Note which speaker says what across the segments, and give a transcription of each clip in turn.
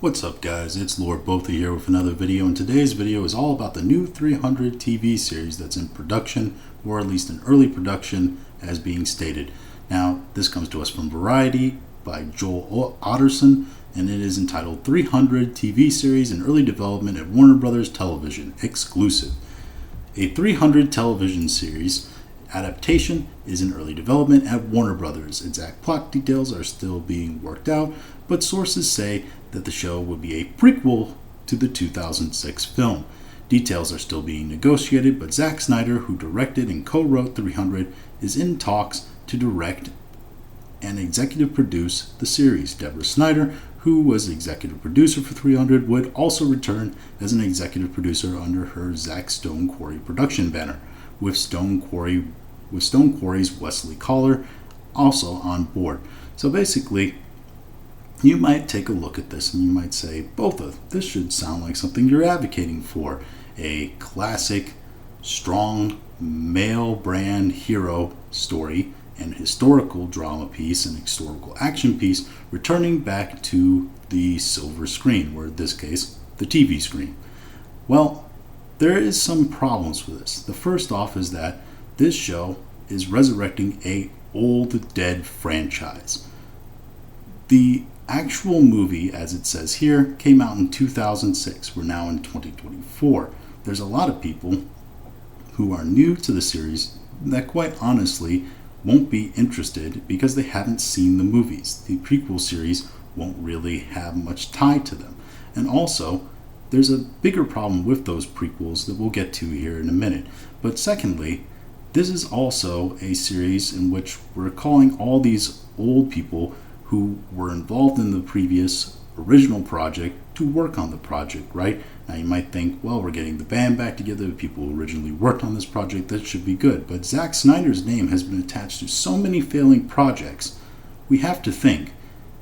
Speaker 1: What's up guys, it's Lord Botha here with another video, and today's video is all about the new 300 TV series that's in production, or at least in early production as being stated. Now, this comes to us from Variety by Joel Otterson, and it is entitled 300 TV series in early development at Warner Brothers Television, exclusive. A 300 television series adaptation is in early development at Warner Brothers. Exact plot details are still being worked out, but sources say that the show would be a prequel to the 2006 film. Details are still being negotiated, but Zack Snyder, who directed and co-wrote 300, is in talks to direct and executive produce the series. Deborah Snyder, who was executive producer for 300, would also return as an executive producer under her Zack Stone Quarry production banner, with Stone Quarry's Wesley Collar also on board. So basically, you might take a look at this and you might say, Botha, this should sound like something you're advocating for. A classic, strong, male brand hero story and historical drama piece and historical action piece returning back to the silver screen, or in this case, the TV screen. Well, there is some problems with this. The first off is that this show is resurrecting a old dead franchise. The actual movie, as it says here, came out in 2006. We're now in 2024. There's a lot of people who are new to the series that quite honestly won't be interested because they haven't seen the movies. The prequel series won't really have much tie to them. And also, there's a bigger problem with those prequels that we'll get to here in a minute. But secondly, this is also a series in which we're calling all these old people who were involved in the previous original project to work on the project, right? Now you might think, well, we're getting the band back together, the people who originally worked on this project, that should be good. But Zack Snyder's name has been attached to so many failing projects. We have to think,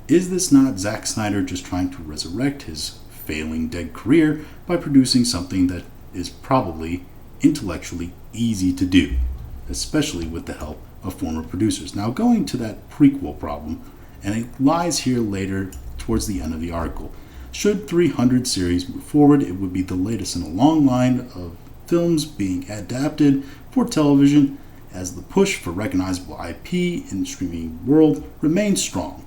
Speaker 1: is this not Zack Snyder just trying to resurrect his failing dead career by producing something that is probably intellectually easy to do, especially with the help of former producers? Now, going to that prequel problem, and it lies here later towards the end of the article. Should 300 series move forward, it would be the latest in a long line of films being adapted for television as the push for recognizable IP in the streaming world remains strong.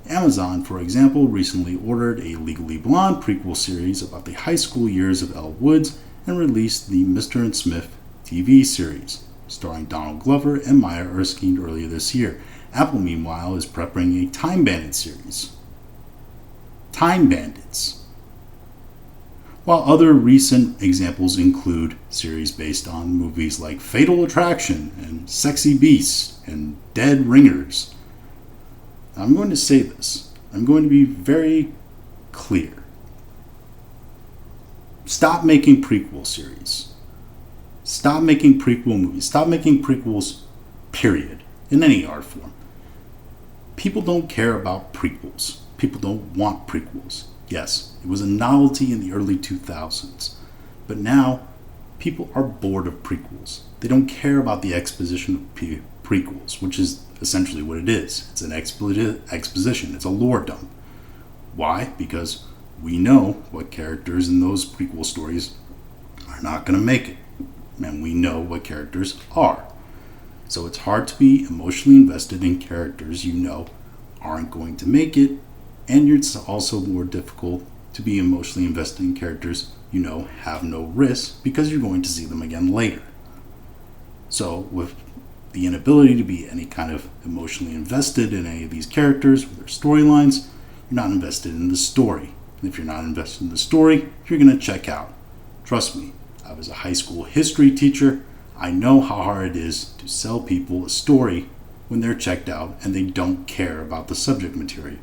Speaker 1: Amazon, for example, recently ordered a Legally Blonde prequel series about the high school years of Elle Woods and released the Mr. and Smith TV series, starring Donald Glover and Maya Erskine earlier this year. Apple, meanwhile, is preparing a Time Bandits series. Time Bandits. While other recent examples include series based on movies like Fatal Attraction and Sexy Beasts and Dead Ringers. I'm going to say this. I'm going to be very clear. Stop making prequel series. Stop making prequel movies. Stop making prequels, period, in any art form. People don't care about prequels. People don't want prequels. Yes, it was a novelty in the early 2000s. But now, people are bored of prequels. They don't care about the exposition of prequels, which is essentially what it is. It's an exposition. It's a lore dump. Why? Because we know what characters in those prequel stories are not going to make it. And we know what characters are. So it's hard to be emotionally invested in characters you know aren't going to make it, and it's also more difficult to be emotionally invested in characters you know have no risk because you're going to see them again later. So with the inability to be any kind of emotionally invested in any of these characters with their storylines, you're not invested in the story. And if you're not invested in the story, you're going to check out. Trust me, I was a high school history teacher. I know how hard it is to sell people a story when they're checked out and they don't care about the subject material.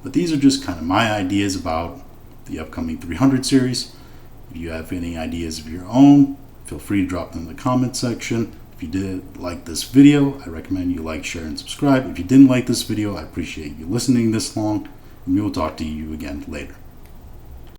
Speaker 1: But these are just kind of my ideas about the upcoming 300 series. If you have any ideas of your own, feel free to drop them in the comment section. If you did like this video, I recommend you like, share, and subscribe. If you didn't like this video, I appreciate you listening this long, and we will talk to you again later.